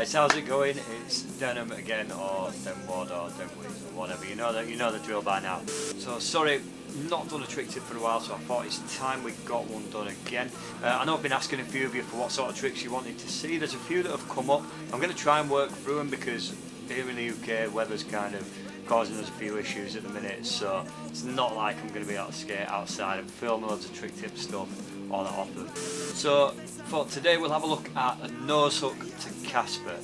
guys, how's it going? It's Denham again, or Denward, or Denweed, or whatever. You know the drill by now. So sorry, not done a trick tip for a while, so I thought it's time we got one done again. I know I've been asking a few of you for what sort of tricks you wanted to see. There's a few that have come up. I'm going to try and work through them because here in the UK, weather's kind of causing us a few issues at the minute, so it's not like I'm going to be able to skate outside and film loads of trick tip stuff all that often. So for today we'll have a look at a nose hook to Casper.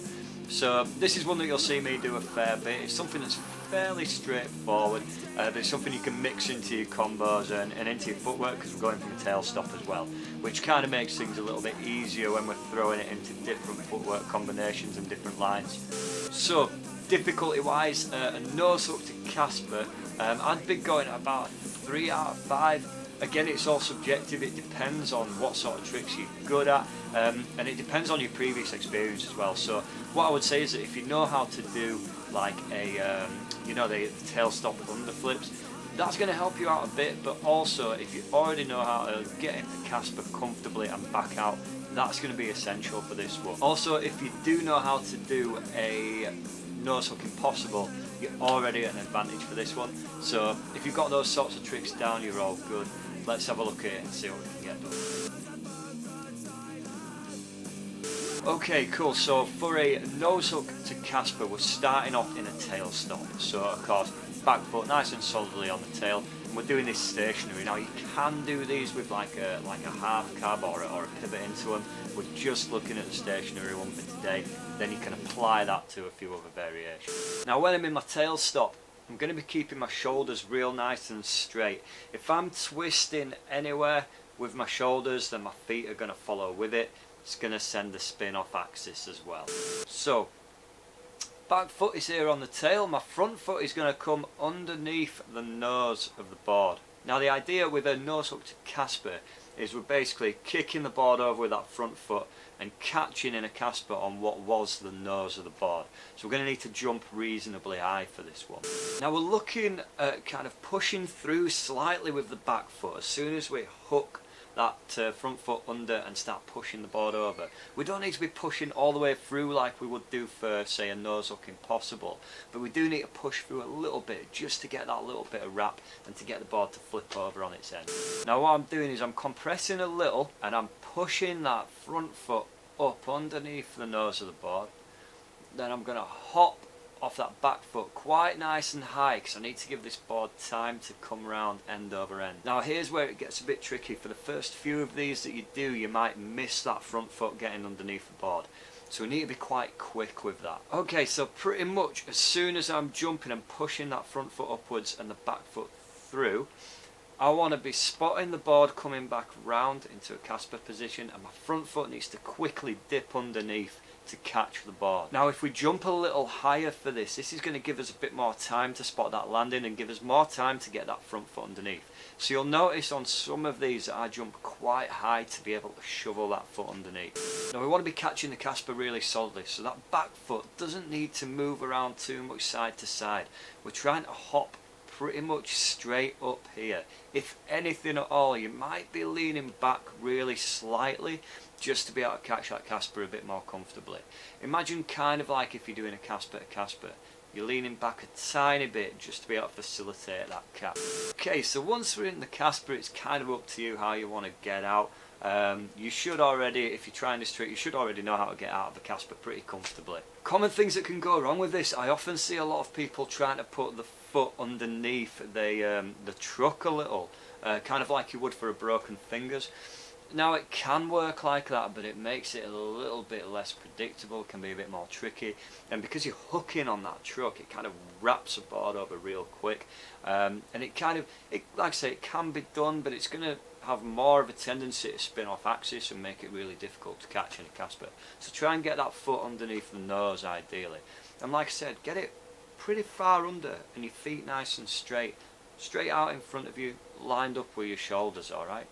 So this is one that you'll see me do a fair bit. It's something that's fairly straightforward, but it's something you can mix into your combos and into your footwork because we're going from a tail stop as well, which kind of makes things a little bit easier when we're throwing it into different footwork combinations and different lines. So difficulty wise, a nose hook to Casper, I'd be going at about 3 out of 5. Again, it's all subjective. It depends on what sort of tricks you're good at, and it depends on your previous experience as well. So what I would say is that if you know how to do like a the tail stop underflips, that's going to help you out a bit. But also if you already know how to get into Casper comfortably and back out, that's going to be essential for this one. Also, if you do know how to do a nose hook impossible, you're already at an advantage for this one. So if you've got those sorts of tricks down, you're all good. Let's have a look at it and see what we can get done. Okay, cool. So for a nose hook to Casper, we're starting off in a tail stop. So of course, back foot nice and solidly on the tail. And we're doing this stationary. Now you can do these with like a half cab or a pivot into them. We're just looking at the stationary one for today. Then you can apply that to a few other variations. Now when I'm in my tail stop, I'm going to be keeping my shoulders real nice and straight. If I'm twisting anywhere with my shoulders, then my feet are going to follow with it. It's going to send the spin off axis as well. So back foot is here on the tail. My front foot is going to come underneath the nose of the board. Now the idea with a nose hook to Casper is we're basically kicking the board over with that front foot and catching in a Casper on what was the nose of the board. So we're going to need to jump reasonably high for this one. Now we're looking at kind of pushing through slightly with the back foot. As soon as we hook that front foot under and start pushing the board over, we don't need to be pushing all the way through like we would do for say a nose hook impossible, but we do need to push through a little bit just to get that little bit of wrap and to get the board to flip over on its end. Now what I'm doing is I'm compressing a little and I'm pushing that front foot up underneath the nose of the board. Then I'm going to hop off that back foot quite nice and high because I need to give this board time to come round end over end. Now here's where it gets a bit tricky. For the first few of these that you do, you might miss that front foot getting underneath the board. So we need to be quite quick with that. Okay, so pretty much as soon as I'm jumping and pushing that front foot upwards and the back foot through, I want to be spotting the board coming back round into a Casper position, and my front foot needs to quickly dip underneath to catch the board. Now if we jump a little higher for this, this is going to give us a bit more time to spot that landing and give us more time to get that front foot underneath. So you'll notice on some of these that I jump quite high to be able to shovel that foot underneath. Now we want to be catching the Casper really solidly, so that back foot doesn't need to move around too much side to side. We're trying to hop pretty much straight up here. If anything at all, you might be leaning back really slightly just to be able to catch that Casper a bit more comfortably. Imagine kind of like if you're doing a Casper to Casper, you're leaning back a tiny bit just to be able to facilitate that cap. Okay, so once we're in the Casper, it's kind of up to you how you want to get out. You should already, if you're trying this trick, you should already know how to get out of the Casper pretty comfortably. Common things that can go wrong with this, I often see a lot of people trying to put the foot underneath the truck a little, kind of like you would for a broken fingers. Now it can work like that, but it makes it a little bit less predictable, can be a bit more tricky, and because you're hooking on that truck, it kind of wraps the board over real quick, and like I say, it can be done, but it's going to have more of a tendency to spin off axis and make it really difficult to catch in a Casper. So try and get that foot underneath the nose ideally, and like I said, get it pretty far under and your feet nice and straight out in front of you, lined up with your shoulders, alright?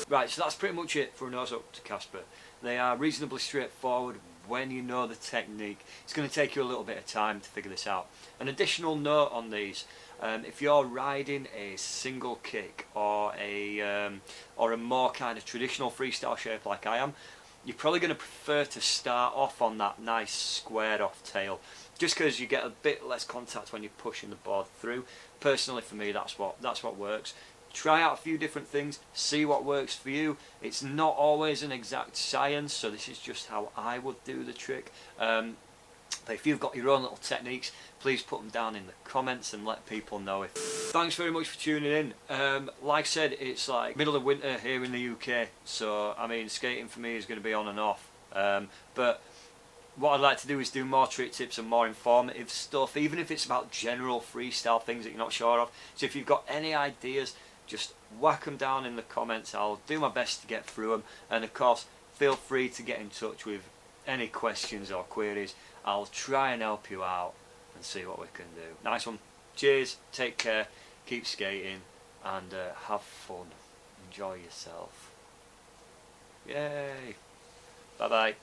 Right, so that's pretty much it for a nose hook to Casper. They are reasonably straightforward when you know the technique. It's going to take you a little bit of time to figure this out. An additional note on these, If you're riding a single kick or a more kind of traditional freestyle shape like I am, you're probably going to prefer to start off on that nice squared off tail, just because you get a bit less contact when you're pushing the board through. Personally, for me, that's what works. Try out a few different things, see what works for you. It's not always an exact science, so this is just how I would do the trick. But if you've got your own little techniques, please put them down in the comments and let people know. Thanks very much for tuning in. Like I said, it's like middle of winter here in the UK, so I mean skating for me is going to be on and off. But what I'd like to do is do more trick tips and more informative stuff, even if it's about general freestyle things that you're not sure of. So if you've got any ideas, just whack them down in the comments. I'll do my best to get through them, and of course feel free to get in touch with any questions or queries. I'll try and help you out and see what we can do. Nice one. Cheers, take care, keep skating, and have fun. Enjoy yourself. Yay. Bye bye.